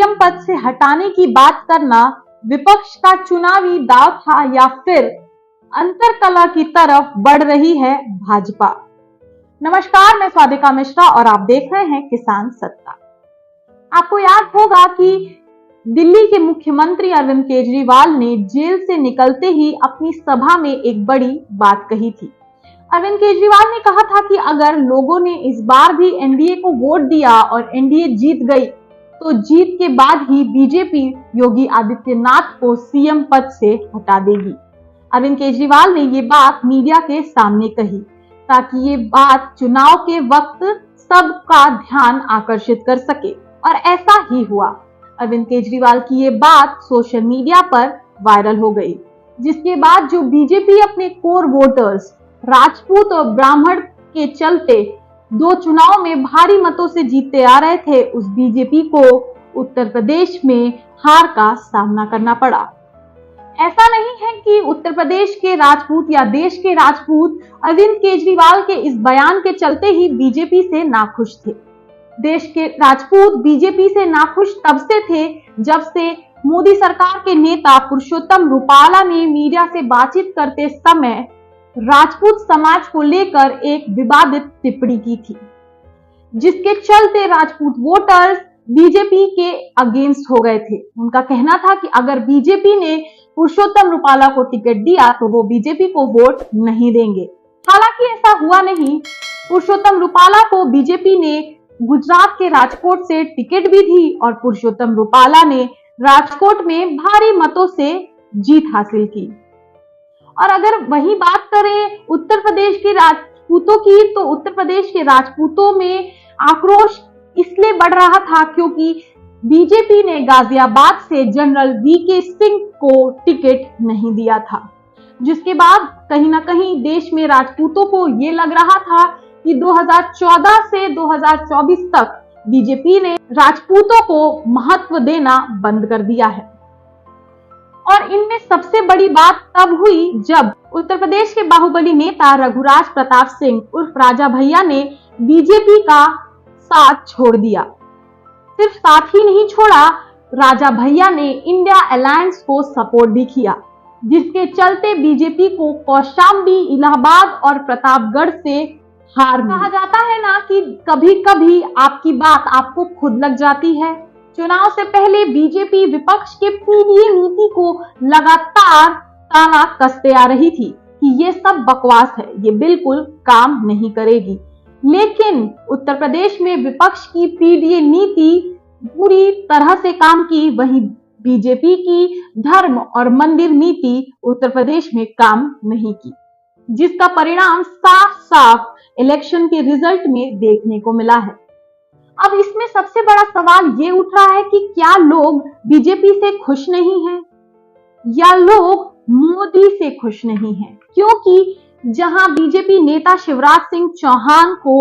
CM पद से हटाने की बात करना विपक्ष का चुनावी दांव था या फिर अंतरकलह की तरफ बढ़ रही है भाजपा। नमस्कार, मैं स्वादिका मिश्रा और आप देख रहे हैं किसान सत्ता। आपको याद होगा कि दिल्ली के मुख्यमंत्री अरविंद केजरीवाल ने जेल से निकलते ही अपनी सभा में एक बड़ी बात कही थी। अरविंद केजरीवाल ने कहा था कि अगर लोगों ने इस बार भी एनडीए को वोट दिया और एनडीए जीत गई तो जीत के बाद ही बीजेपी योगी आदित्यनाथ को सीएम पद से हटा देगी। अरविंद केजरीवाल ने ये बात मीडिया के सामने कही ताकि ये बात चुनाव के वक्त सबका ध्यान आकर्षित कर सके और ऐसा ही हुआ। अरविंद केजरीवाल की ये बात सोशल मीडिया पर वायरल हो गई, जिसके बाद जो बीजेपी अपने कोर वोटर्स राजपूत और ब्राह्मण के चलते दो चुनाव में भारी मतों से जीतते आ रहे थे, उस बीजेपी को उत्तर प्रदेश में हार का सामना करना पड़ा। ऐसा नहीं है कि उत्तर प्रदेश के राजपूत या देश के राजपूत अरविंद केजरीवाल के इस बयान के चलते ही बीजेपी से नाखुश थे। देश के राजपूत बीजेपी से नाखुश तब से थे जब से मोदी सरकार के नेता पुरुषोत्तम रूपाला ने मीडिया से बातचीत करते समय राजपूत समाज को लेकर एक विवादित टिप्पणी की थी, जिसके चलते राजपूत वोटर्स बीजेपी के अगेंस्ट हो गए थे। उनका कहना था कि अगर बीजेपी ने पुरुषोत्तम रूपाला को टिकट दिया तो वो बीजेपी को वोट नहीं देंगे। हालांकि ऐसा हुआ नहीं। पुरुषोत्तम रूपाला को बीजेपी ने गुजरात के राजकोट से टिकट भी दी और पुरुषोत्तम रूपाला ने राजकोट में भारी मतों से जीत हासिल की। और अगर वही बात करें उत्तर प्रदेश के राजपूतों की, तो उत्तर प्रदेश के राजपूतों में आक्रोश इसलिए बढ़ रहा था क्योंकि बीजेपी ने गाजियाबाद से जनरल वीके सिंह को टिकट नहीं दिया था, जिसके बाद कहीं ना कहीं देश में राजपूतों को ये लग रहा था कि 2014 से 2024 तक बीजेपी ने राजपूतों को महत्व देना बंद कर दिया है। और इनमें सबसे बड़ी बात तब हुई जब उत्तर प्रदेश के बाहुबली नेता रघुराज प्रताप सिंह उर्फ राजा भैया ने बीजेपी का साथ छोड़ दिया। सिर्फ साथ ही नहीं छोड़ा, राजा भैया ने इंडिया अलायंस को सपोर्ट भी किया, जिसके चलते बीजेपी को कौशाम्बी, इलाहाबाद और प्रतापगढ़ से हार मिली। कहा जाता है ना कि कभी कभी आपकी बात आपको खुद लग जाती है। चुनाव से पहले बीजेपी विपक्ष के पीडीए नीति को लगातार ताना कसते आ रही थी कि ये सब बकवास है, ये बिल्कुल काम नहीं करेगी। लेकिन उत्तर प्रदेश में विपक्ष की पीडीए नीति पूरी तरह से काम की, वहीं बीजेपी की धर्म और मंदिर नीति उत्तर प्रदेश में काम नहीं की, जिसका परिणाम साफ साफ इलेक्शन के रिजल्ट में देखने को मिला है। अब इसमें सबसे बड़ा सवाल ये उठ रहा है कि क्या लोग बीजेपी से खुश नहीं हैं या लोग मोदी से खुश नहीं हैं? क्योंकि जहां बीजेपी नेता शिवराज सिंह चौहान को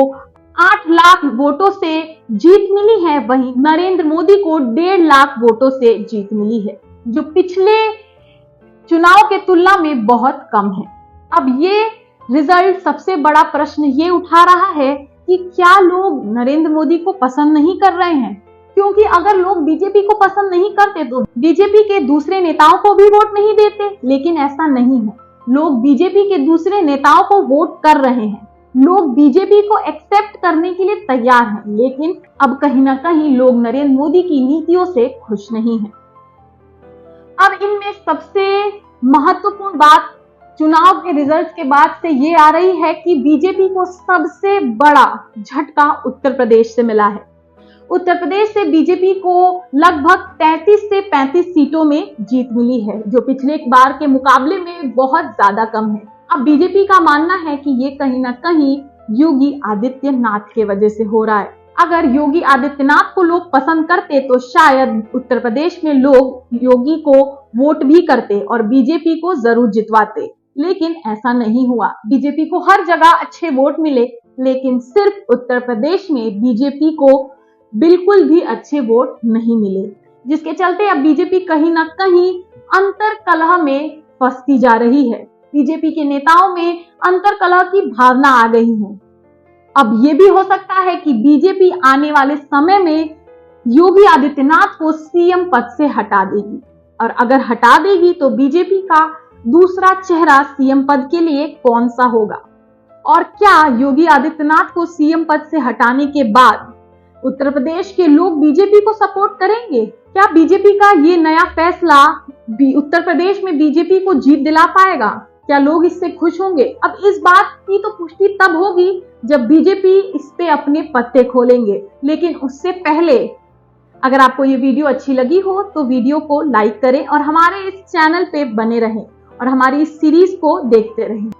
8 लाख वोटों से जीत मिली है, वहीं नरेंद्र मोदी को 1.5 लाख वोटों से जीत मिली है, जो पिछले चुनाव के तुलना में बहुत कम है। अब ये रिजल्ट सबसे बड़ा प्रश्न ये उठा रहा है कि क्या लोग नरेंद्र मोदी को पसंद नहीं कर रहे हैं? क्योंकि अगर लोग बीजेपी को पसंद नहीं करते तो बीजेपी के दूसरे नेताओं को भी वोट नहीं देते, लेकिन ऐसा नहीं है। लोग बीजेपी के दूसरे नेताओं को वोट कर रहे हैं, लोग बीजेपी को एक्सेप्ट करने के लिए तैयार हैं, लेकिन अब कहीं ना कहीं लोग नरेंद्र मोदी की नीतियों से खुश नहीं हैं। अब इनमें सबसे महत्वपूर्ण बात चुनाव के रिजल्ट के बाद से ये आ रही है कि बीजेपी को सबसे बड़ा झटका उत्तर प्रदेश से मिला है। उत्तर प्रदेश से बीजेपी को लगभग 33 से 35 सीटों में जीत मिली है, जो पिछले बार के मुकाबले में बहुत ज्यादा कम है। अब बीजेपी का मानना है कि ये कहीं ना कहीं योगी आदित्यनाथ के वजह से हो रहा है। अगर योगी आदित्यनाथ को लोग पसंद करते तो शायद उत्तर प्रदेश में लोग योगी को वोट भी करते और बीजेपी को जरूर जितवाते, लेकिन ऐसा नहीं हुआ। बीजेपी को हर जगह अच्छे वोट मिले, लेकिन सिर्फ उत्तर प्रदेश में बीजेपी को बिल्कुल भी अच्छे वोट नहीं मिले, जिसके चलते अब बीजेपी कहीं ना कहीं अंतरकलह में फंसती जा रही है। बीजेपी के नेताओं में अंतरकलह की भावना आ गई है। अब ये भी हो सकता है कि बीजेपी आने वाले समय में योगी आदित्यनाथ को सीएम पद से हटा देगी, और अगर हटा देगी तो बीजेपी का दूसरा चेहरा सीएम पद के लिए कौन सा होगा? और क्या योगी आदित्यनाथ को सीएम पद से हटाने के बाद उत्तर प्रदेश के लोग बीजेपी को सपोर्ट करेंगे? क्या बीजेपी का ये नया फैसला उत्तर प्रदेश में बीजेपी को जीत दिला पाएगा? क्या लोग इससे खुश होंगे? अब इस बात की तो पुष्टि तब होगी जब बीजेपी इस पे अपने पत्ते खोलेंगे, लेकिन उससे पहले अगर आपको ये वीडियो अच्छी लगी हो तो वीडियो को लाइक करें और हमारे इस चैनल पे बने रहें और हमारी इस सीरीज को देखते रहें।